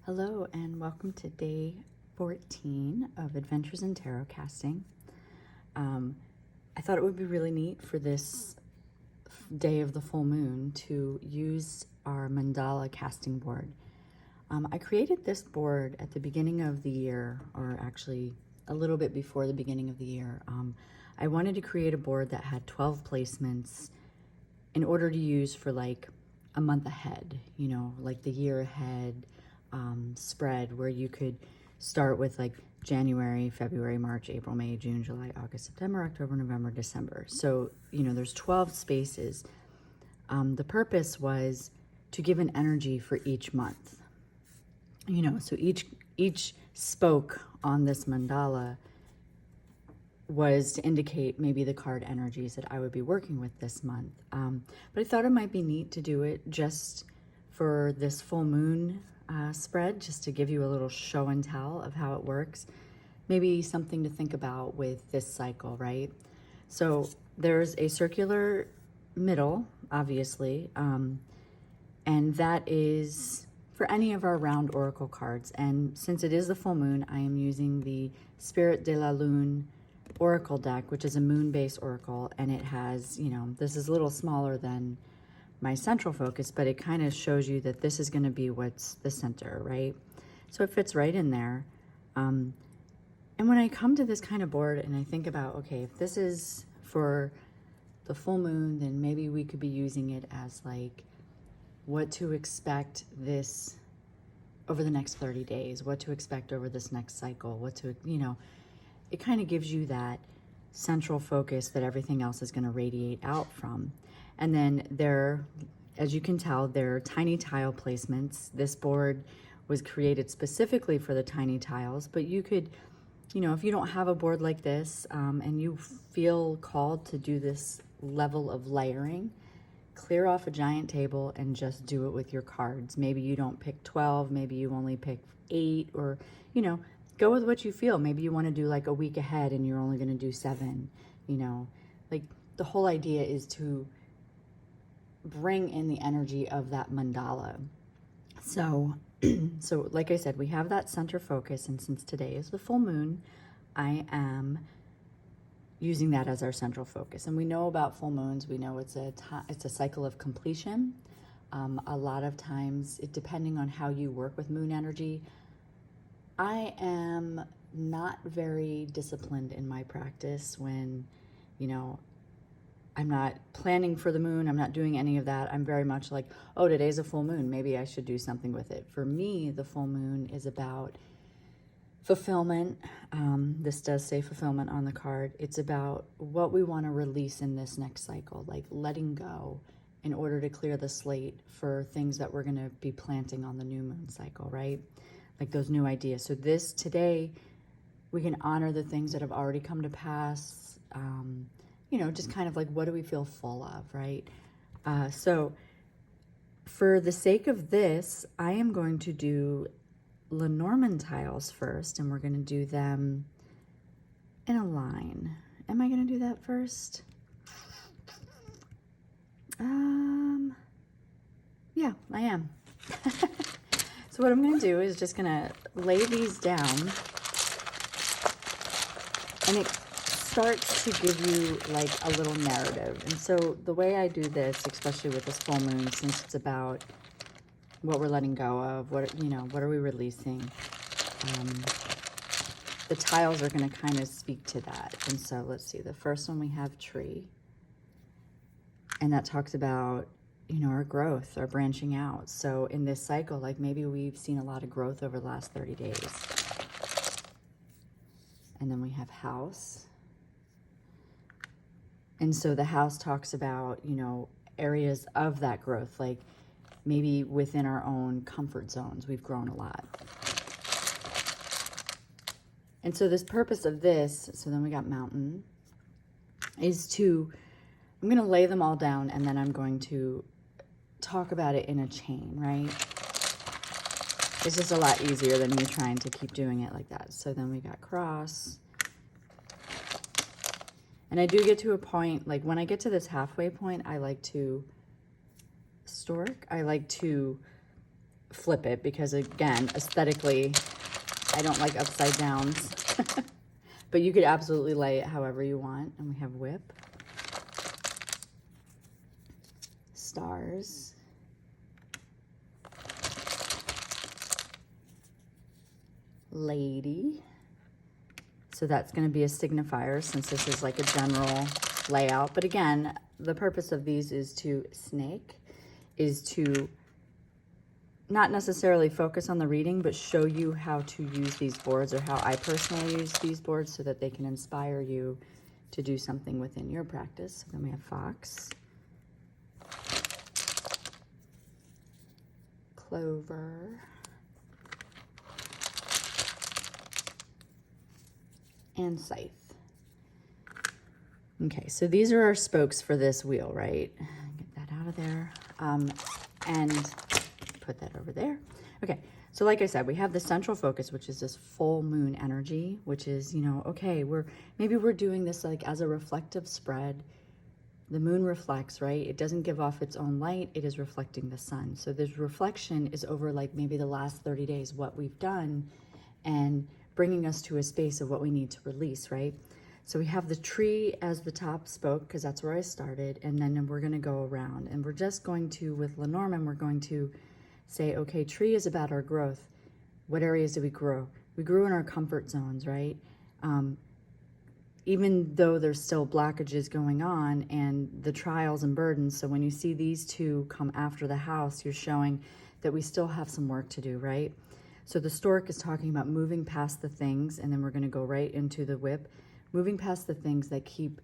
Hello and welcome to day 14 of Adventures in Tarot Casting. I thought it would be really neat for this day of the full moon to use our Mandala casting board. I created this board at the beginning of the year, or actually a little bit before the beginning of the year. I wanted to create a board that had 12 placements in order to use for like a month ahead, you know, like the year ahead spread where you could start with like January, February, March, April, May, June, July, August, September, October, November, December. So, you know, there's 12 spaces. The purpose was to give an energy for each month. You know, so each spoke on this mandala was to indicate maybe the card energies that I would be working with this month. But I thought it might be neat to do it just for this full moon spread, just to give you a little show and tell of how it works. Maybe something to think about with this cycle, right? So there's a circular middle, obviously, and that is for any of our round oracle cards. And since it is the full moon, I am using the Spirit de la Lune oracle deck, which is a moon-based oracle, and it has, you know, this is a little smaller than my central focus, but it kind of shows you that this is going to be what's the center, right? So it fits right in there. And when I come to this kind of board and I think about, okay, if this is for the full moon, then maybe we could be using it as like what to expect this over the next 30 days, what to expect over this next cycle, what to, you know, it kind of gives you that central focus that everything else is going to radiate out from. And then there, as you can tell, there are tiny tile placements. This board was created specifically for the tiny tiles, but you could, you know, if you don't have a board like this and you feel called to do this level of layering, clear off a giant table and just do it with your cards. Maybe you don't pick 12, maybe you only pick 8, or, you know, go with what you feel. Maybe you want to do like a week ahead and you're only going to do 7, you know, like the whole idea is to bring in the energy of that mandala. So, so like I said, we have that center focus, and since today is the full moon, I am using that as our central focus. And we know about full moons, we know it's a cycle of completion. A lot of times, depending on how you work with moon energy, I am not very disciplined in my practice when, you know, I'm not planning for the moon. I'm not doing any of that. I'm very much like, oh, today's a full moon. Maybe I should do something with it. For me, the full moon is about fulfillment. This does say fulfillment on the card. It's about what we want to release in this next cycle, like letting go in order to clear the slate for things that we're going to be planting on the new moon cycle, right? Like those new ideas. So this today, we can honor the things that have already come to pass. You know, just kind of like, what do we feel full of, right? So for the sake of this, I am going to do Lenormand tiles first, and we're going to do them in a line. Am I going to do that first? Yeah, I am. So what I'm going to do is just going to lay these down, and it starts to give you like a little narrative. And so the way I do this, especially with this full moon, since it's about what we're letting go of, what, you know, what are we releasing, the tiles are going to kind of speak to that. And so let's see, the first one we have tree, and that talks about, you know, our growth, our branching out. So in this cycle, like maybe we've seen a lot of growth over the last 30 days. And then we have house. And so the house talks about, you know, areas of that growth, like maybe within our own comfort zones, we've grown a lot. And so this purpose of this, so then we got mountain, is to, I'm going to lay them all down and then I'm going to talk about it in a chain, right? It's just a lot easier than me trying to keep doing it like that. So then we got cross. And I do get to a point, like when I get to this halfway point, I like to stork. I like to flip it because, again, aesthetically, I don't like upside downs. But you could absolutely lay it however you want. And we have whip, stars, lady. So that's going to be a signifier since this is like a general layout. But again, the purpose of these is to snake, is to not necessarily focus on the reading, but show you how to use these boards, or how I personally use these boards, so that they can inspire you to do something within your practice. So then we have fox, clover, and scythe. Okay, so these are our spokes for this wheel, right? Get that out of there. And put that over there. Okay, so like I said, we have the central focus, which is this full moon energy, which is, you know, okay, maybe we're doing this like as a reflective spread. The moon reflects, right? It doesn't give off its own light. It is reflecting the sun. So this reflection is over like maybe the last 30 days, what we've done, and bringing us to a space of what we need to release, right? So we have the tree as the top spoke, because that's where I started. And then we're going to go around, and we're just going to, with Lenormand, we're going to say, okay, tree is about our growth. What areas do we grow? We grew in our comfort zones, right? Even though there's still blockages going on and the trials and burdens. So when you see these two come after the house, you're showing that we still have some work to do, right? So the stork is talking about moving past the things, and then we're going to go right into the whip, moving past the things that keep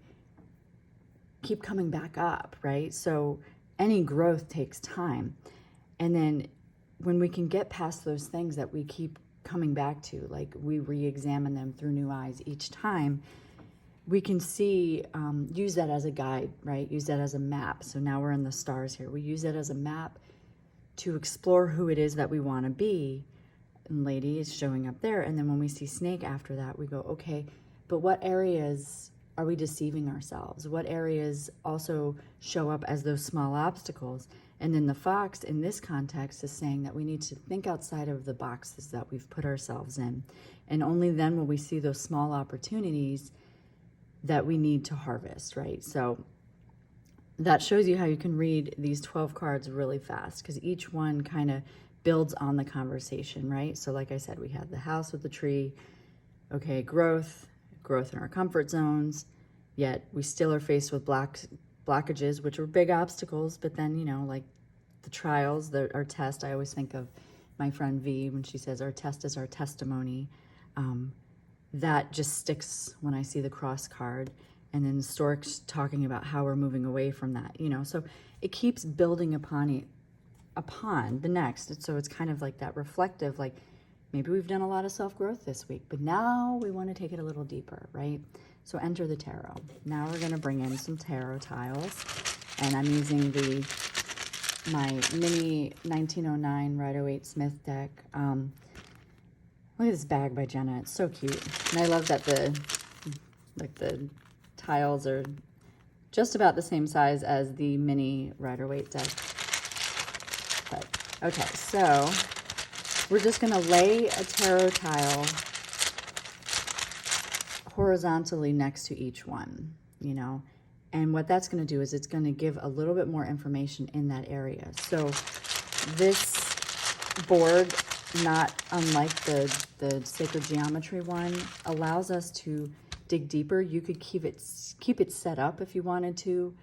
coming back up, right? So any growth takes time. And then when we can get past those things that we keep coming back to, like we re-examine them through new eyes each time, we can see, use that as a guide, right? Use that as a map. So now we're in the stars here. We use that as a map to explore who it is that we want to be. And lady is showing up there. And then when we see snake after that, we go, okay, but what areas are we deceiving ourselves? What areas also show up as those small obstacles? And then the fox in this context is saying that we need to think outside of the boxes that we've put ourselves in. And only then will we see those small opportunities that we need to harvest, right? So that shows you how you can read these 12 cards really fast, because each one kind of builds on the conversation, right? So like I said, we had the house with the tree, okay, growth in our comfort zones, yet we still are faced with blockages, which are big obstacles. But then, you know, like the trials, our test, I always think of my friend V when she says our test is our testimony. That just sticks when I see the cross card. And then Stork's talking about how we're moving away from that, you know. So it keeps building upon the next. So it's kind of like that reflective, like maybe we've done a lot of self-growth this week, but now we want to take it a little deeper, right? So enter the tarot. Now we're going to bring in some tarot tiles, and I'm using my mini 1909 Rider-Waite Smith deck. Look at this bag by Jenna. It's so cute. And I love that the tiles are just about the same size as the mini Rider-Waite deck. But, okay, so we're just going to lay a tarot tile horizontally next to each one, you know. And what that's going to do is it's going to give a little bit more information in that area. So this board, not unlike the sacred geometry one, allows us to dig deeper. You could keep it set up if you wanted to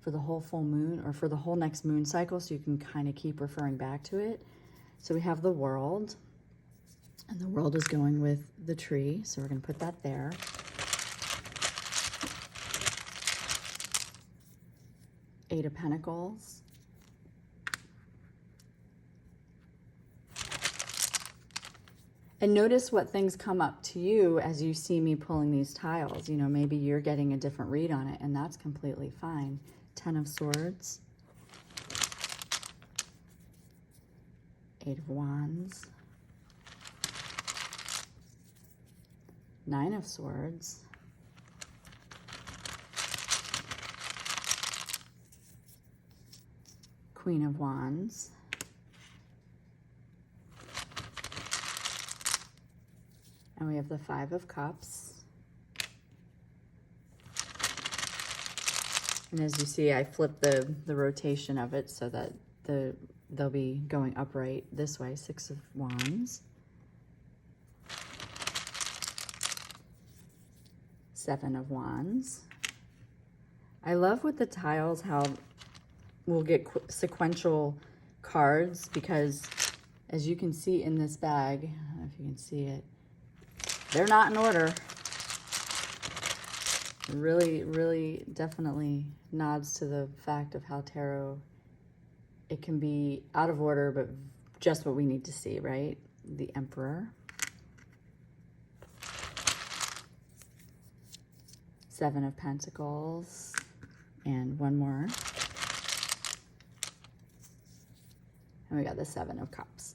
for the whole full moon or for the whole next moon cycle, so you can kind of keep referring back to it. So we have the world, and the world is going with the tree, so we're going to put that there. Eight of Pentacles. And notice what things come up to you as you see me pulling these tiles. You know, maybe you're getting a different read on it, and that's completely fine. 10 of Swords. 8 of Wands. 9 of Swords. Queen of Wands. And we have the Five of Cups. And as you see, I flipped the rotation of it so that they'll be going upright this way. Six of Wands. Seven of Wands. I love with the tiles how we'll get sequential cards, because as you can see in this bag, I don't know if you can see it, they're not in order. Really, really definitely nods to the fact of how tarot, it can be out of order, but just what we need to see, right? The Emperor. Seven of Pentacles. And one more. And we got the Seven of Cups.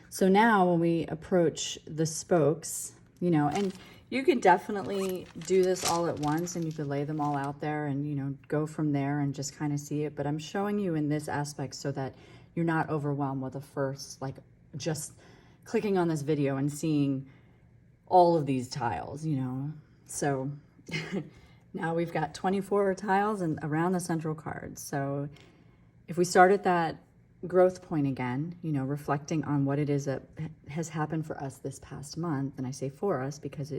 So now when we approach the spokes, you know, and you could definitely do this all at once and you could lay them all out there and, you know, go from there and just kind of see it. But I'm showing you in this aspect so that you're not overwhelmed with the first, like just clicking on this video and seeing all of these tiles, you know. So now we've got 24 tiles and around the central card. So if we start at that growth point again, you know, reflecting on what it is that has happened for us this past month, and I say for us because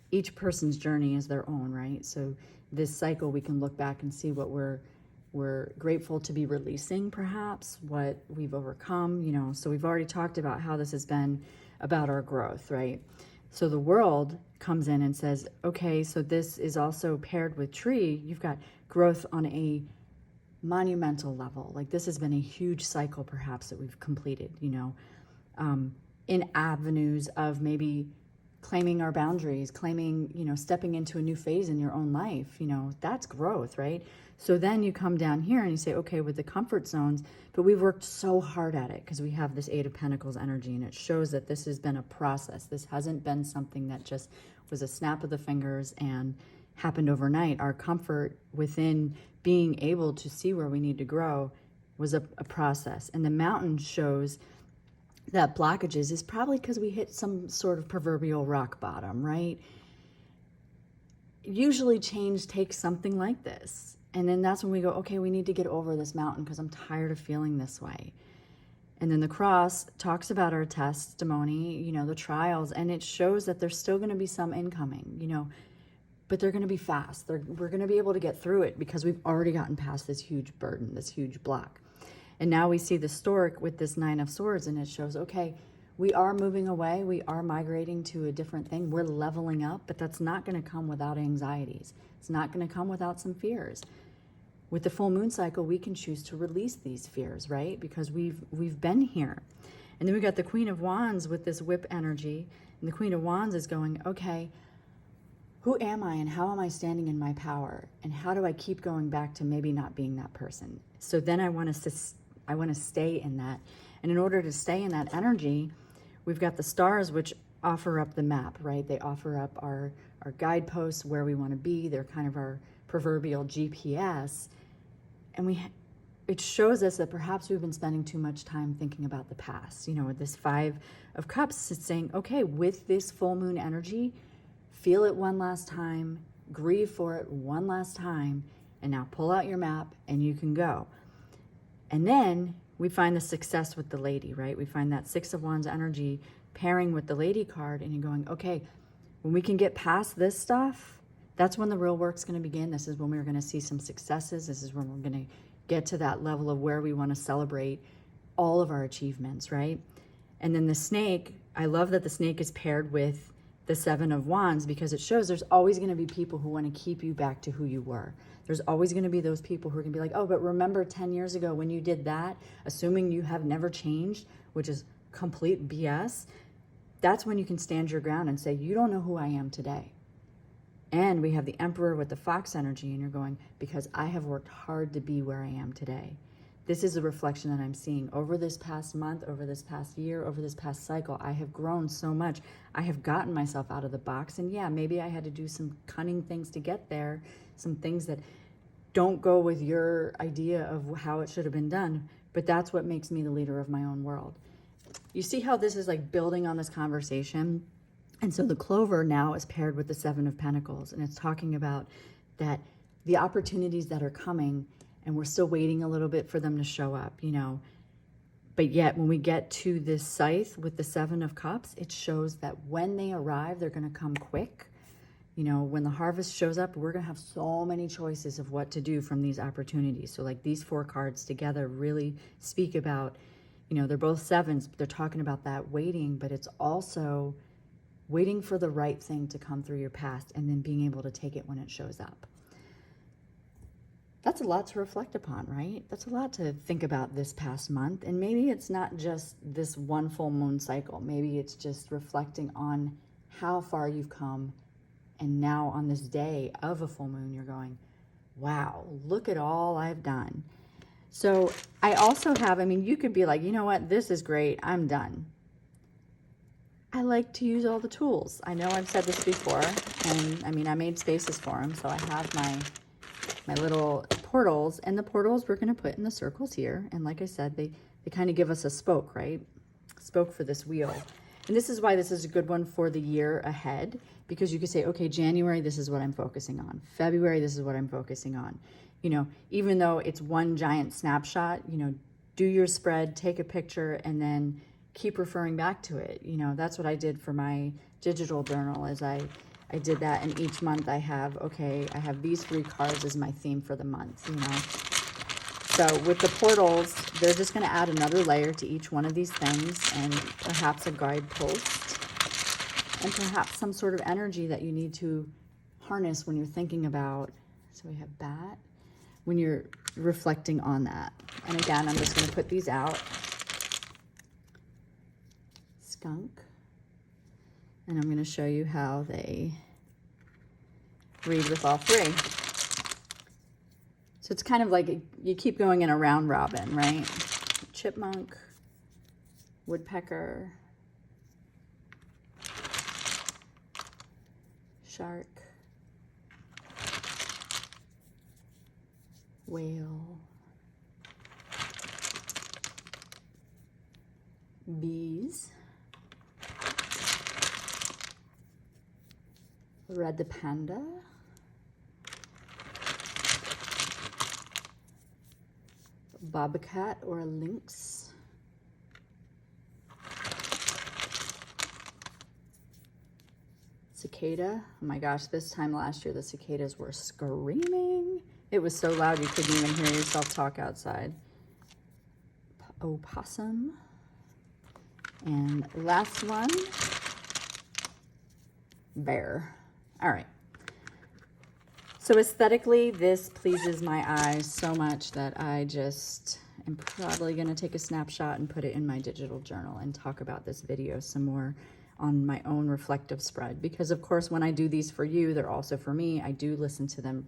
each person's journey is their own, right? So this cycle, we can look back and see what we're grateful to be releasing, perhaps what we've overcome, you know. So we've already talked about how this has been about our growth, right? So the world comes in and says, okay, so this is also paired with tree. You've got growth on a monumental level. Like this has been a huge cycle perhaps that we've completed, you know, in avenues of maybe claiming our boundaries, claiming, you know, stepping into a new phase in your own life, you know, that's growth, right? So then you come down here and you say, okay, with the comfort zones, but we've worked so hard at it because we have this Eight of Pentacles energy, and it shows that this has been a process. This hasn't been something that just was a snap of the fingers and happened overnight. Our comfort within being able to see where we need to grow was a process. And the mountain shows that blockages is probably because we hit some sort of proverbial rock bottom, right? Usually change takes something like this. And then that's when we go, okay, we need to get over this mountain because I'm tired of feeling this way. And then the cross talks about our testimony, you know, the trials, and it shows that there's still going to be some incoming, you know, but they're going to be fast. We're going to be able to get through it because we've already gotten past this huge burden, this huge block. And now we see the stork with this Nine of Swords, and it shows, okay, we are moving away. We are migrating to a different thing. We're leveling up, but that's not going to come without anxieties. It's not going to come without some fears. With the full moon cycle, we can choose to release these fears, right? Because we've been here. And then we got the Queen of Wands with this whip energy. And the Queen of Wands is going, okay, who am I and how am I standing in my power? And how do I keep going back to maybe not being that person? So then I want to stay in that. And in order to stay in that energy, we've got the stars, which offer up the map, right? They offer up our guideposts, where we want to be. They're kind of our proverbial GPS. And it shows us that perhaps we've been spending too much time thinking about the past. You know, with this Five of Cups, it's saying, okay, with this full moon energy, feel it one last time, grieve for it one last time, and now pull out your map and you can go. And then we find the success with the lady, right? We find that Six of Wands energy pairing with the lady card, and you're going, okay, when we can get past this stuff, that's when the real work's going to begin. This is when we're going to see some successes. This is when we're going to get to that level of where we want to celebrate all of our achievements, right? And then the snake, I love that the snake is paired with the Seven of Wands, because it shows there's always going to be people who want to keep you back to who you were. There's always going to be those people who are going to be like, oh, but remember 10 years ago when you did that, assuming you have never changed, which is complete BS. That's when you can stand your ground and say, you don't know who I am today. And we have the Emperor with the Fox energy, and you're going, because I have worked hard to be where I am today. This is a reflection that I'm seeing over this past month, over this past year, over this past cycle. I have grown so much. I have gotten myself out of the box. And yeah, maybe I had to do some cunning things to get there, some things that don't go with your idea of how it should have been done. But that's what makes me the leader of my own world. You see how this is like building on this conversation? And so the clover now is paired with the Seven of Pentacles, and it's talking about that the opportunities that are coming, and we're still waiting a little bit for them to show up, you know. But yet when we get to this scythe with the Seven of Cups, it shows that when they arrive, they're going to come quick. You know, when the harvest shows up, we're going to have so many choices of what to do from these opportunities. So like these 4 cards together really speak about, you know, they're both sevens, but they're talking about that waiting, but it's also waiting for the right thing to come through your past and then being able to take it when it shows up. That's a lot to reflect upon, right? That's a lot to think about this past month. And maybe it's not just this one full moon cycle. Maybe it's just reflecting on how far you've come. And now on this day of a full moon, you're going, wow, look at all I've done. So I also have, I mean, you could be like, you know what, this is great, I'm done. I like to use all the tools. I know I've said this before, and I mean, I made spaces for them. So I have my little portals, and the portals we're going to put in the circles here. And like I said, they kind of give us a spoke, right? Spoke for this wheel. And this is why this is a good one for the year ahead, because you could say, okay, January, this is what I'm focusing on. February, this is what I'm focusing on. You know, even though it's one giant snapshot, you know, do your spread, take a picture, and then keep referring back to it. You know, that's what I did for my digital journal, is I did that, and each month I have, okay, I have these 3 cards as my theme for the month, you know. So with the portals, they're just going to add another layer to each one of these things, and perhaps a guidepost, and perhaps some sort of energy that you need to harness when you're thinking about, so we have bat, when you're reflecting on that. And again, I'm just going to put these out. Skunk. And I'm going to show you how they read with all 3. So it's kind of like you keep going in a round robin, right? Chipmunk, woodpecker, shark, whale, bees, red panda, bobcat or a lynx, cicada. Oh my gosh, this time last year the cicadas were screaming. It was so loud you couldn't even hear yourself talk outside. Opossum. And last one, bear. All right. So aesthetically, this pleases my eyes so much that I just am probably going to take a snapshot and put it in my digital journal and talk about this video some more on my own reflective spread. Because of course, when I do these for you, they're also for me. I do listen to them.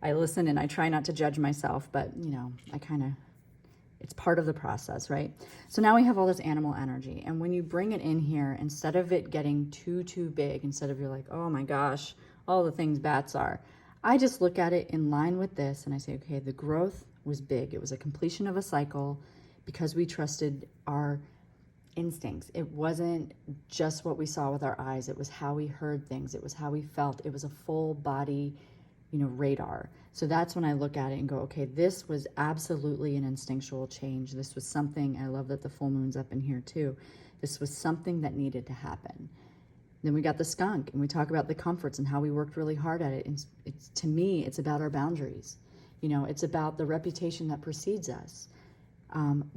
I listen, and I try not to judge myself, but you know, it's part of the process, right? So now we have all this animal energy, and when you bring it in here, instead of it getting too big, instead of you're like, oh my gosh, all the things bats are, I just look at it in line with this, and I say, okay, the growth was big. It was a completion of a cycle because we trusted our instincts. It wasn't just what we saw with our eyes. It was how we heard things. It was how we felt. It was a full body, you know, radar. So that's when I look at it and go, okay, this was absolutely an instinctual change. This was something, I love that the full moon's up in here too. This was something that needed to happen. Then we got the skunk, and we talk about the comforts and how we worked really hard at it. And it's, to me, it's about our boundaries. You know, it's about the reputation that precedes us.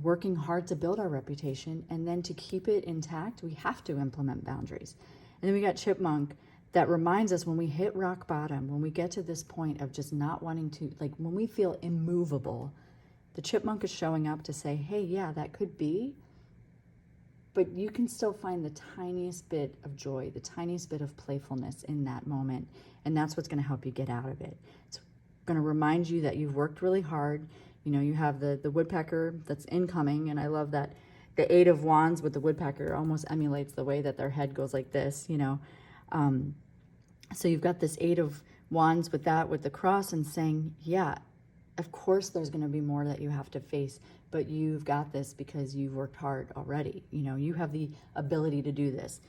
Working hard to build our reputation, and then to keep it intact, we have to implement boundaries. And then we got chipmunk, that reminds us when we hit rock bottom, when we get to this point of just not wanting to, like when we feel immovable, the chipmunk is showing up to say, hey, yeah, that could be, but you can still find the tiniest bit of joy, the tiniest bit of playfulness in that moment. And that's what's going to help you get out of it. It's going to remind you that you've worked really hard. You know, you have the woodpecker that's incoming, and I love that the 8 of Wands with the woodpecker almost emulates the way that their head goes like this, you know. So you've got this 8 of Wands with that, with the cross, and saying, yeah, of course there's going to be more that you have to face, but you've got this because you've worked hard already. You know, you have the ability to do this.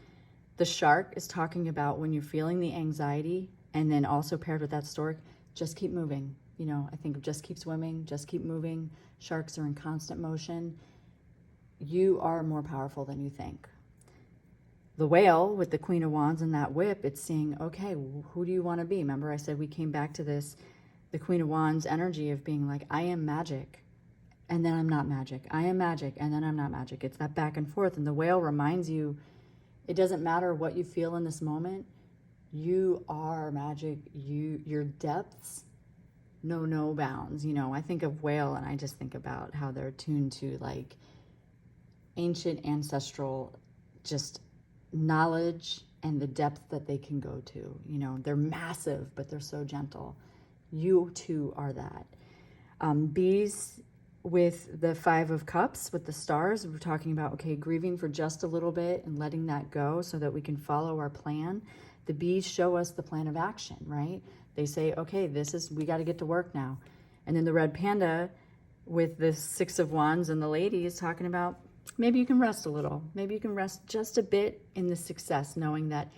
The shark is talking about when you're feeling the anxiety, and then also paired with that stork, just keep moving. You know, I think of just keep swimming, just keep moving. Sharks are in constant motion. You are more powerful than you think. The whale with the Queen of Wands and that whip, it's saying, okay, who do you want to be? Remember I said we came back to this, the Queen of Wands energy of being like, I am magic, and then I'm not magic. I am magic, and then I'm not magic. It's that back and forth. And the whale reminds you, it doesn't matter what you feel in this moment. You are magic. Your depths know no bounds. You know, I think of whale and I just think about how they're tuned to like ancient ancestral just knowledge and the depth that they can go to. You know, they're massive, but they're so gentle. You too are that. Bees with the 5 of Cups, with the stars, we're talking about, okay, grieving for just a little bit and letting that go so that we can follow our plan. The bees show us the plan of action, right? They say, okay, we got to get to work now. And then the red panda with the 6 of Wands and the lady is talking about, maybe you can rest a little. Maybe you can rest just a bit in the success, knowing that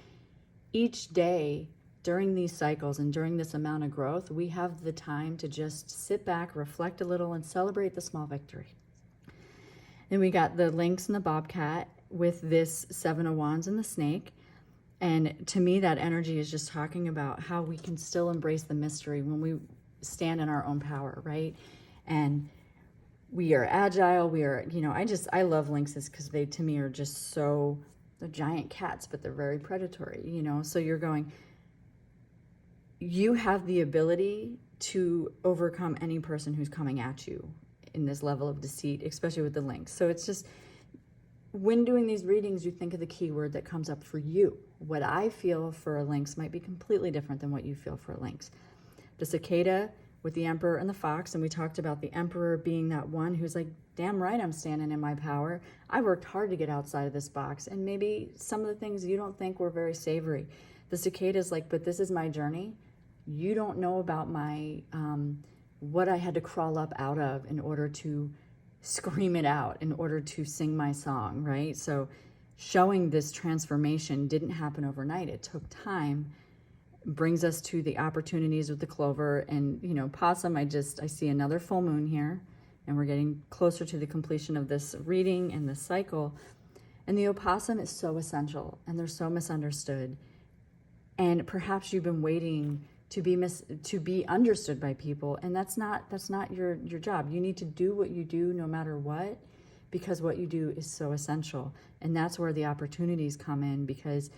each day during these cycles and during this amount of growth, we have the time to just sit back, reflect a little, and celebrate the small victory. Then we got the lynx and the bobcat with this 7 of Wands and the snake. And to me, that energy is just talking about how we can still embrace the mystery when we stand in our own power, right? And we are agile. We are, you know, I love lynxes because they, to me, are just so, they're giant cats, but they're very predatory, you know? So you're going, you have the ability to overcome any person who's coming at you in this level of deceit, especially with the lynx. So it's just, when doing these readings, you think of the keyword that comes up for you. What I feel for a lynx might be completely different than what you feel for a lynx. The cicada with the emperor and the fox, and we talked about the emperor being that one who's like, damn right, I'm standing in my power. I worked hard to get outside of this box, and maybe some of the things you don't think were very savory. The cicada is like, but this is my journey. You don't know about my, what I had to crawl up out of in order to scream it out, in order to sing my song, right? So showing this transformation didn't happen overnight. It took time. Brings us to the opportunities with the clover and, you know, possum. I see another full moon here, and we're getting closer to the completion of this reading and this cycle. And the opossum is so essential, and they're so misunderstood. And perhaps you've been waiting to be understood by people, and that's not your job. You need to do what you do no matter what, because what you do is so essential. And that's where the opportunities come in, because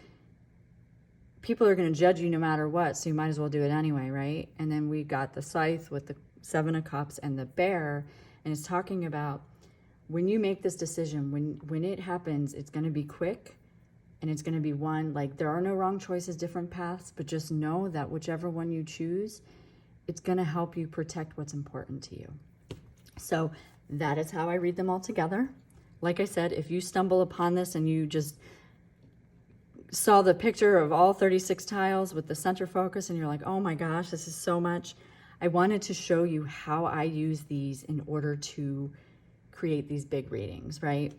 people are going to judge you no matter what, so you might as well do it anyway, right? And then we got the scythe with the 7 of Cups and the bear, and it's talking about when you make this decision, when it happens, it's going to be quick. And it's going to be one, like, there are no wrong choices, different paths, but just know that whichever one you choose, it's going to help you protect what's important to you. So that is how I read them all together. Like I said, if you stumble upon this and you just saw the picture of all 36 tiles with the center focus and you're like, oh my gosh, this is so much, I wanted to show you how I use these in order to create these big readings, right?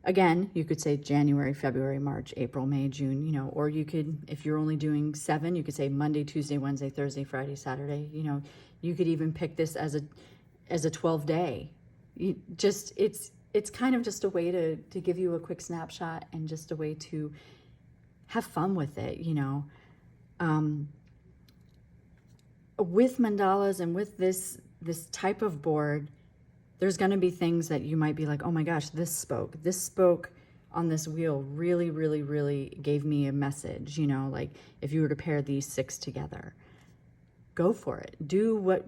Again, you could say January, February, March, April, May, June, you know, or you could, if you're only doing 7, you could say Monday, Tuesday, Wednesday, Thursday, Friday, Saturday, you know. You could even pick this as a 12-day. It's kind of just a way to give you a quick snapshot and just a way to have fun with it, you know. With mandalas and with this type of board, there's going to be things that you might be like, oh my gosh, this spoke on this wheel really, really, really gave me a message, you know, like if you were to pair these 6 together, go for it. Do what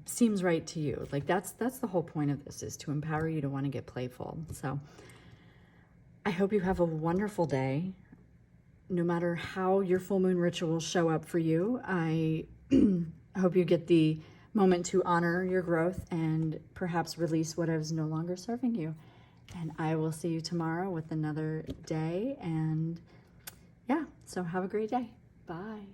seems right to you. Like that's the whole point of this, is to empower you to want to get playful. So I hope you have a wonderful day. No matter how your full moon rituals show up for you, I hope you get the moment to honor your growth and perhaps release what is no longer serving you. And I will see you tomorrow with another day. And yeah, so have a great day. Bye.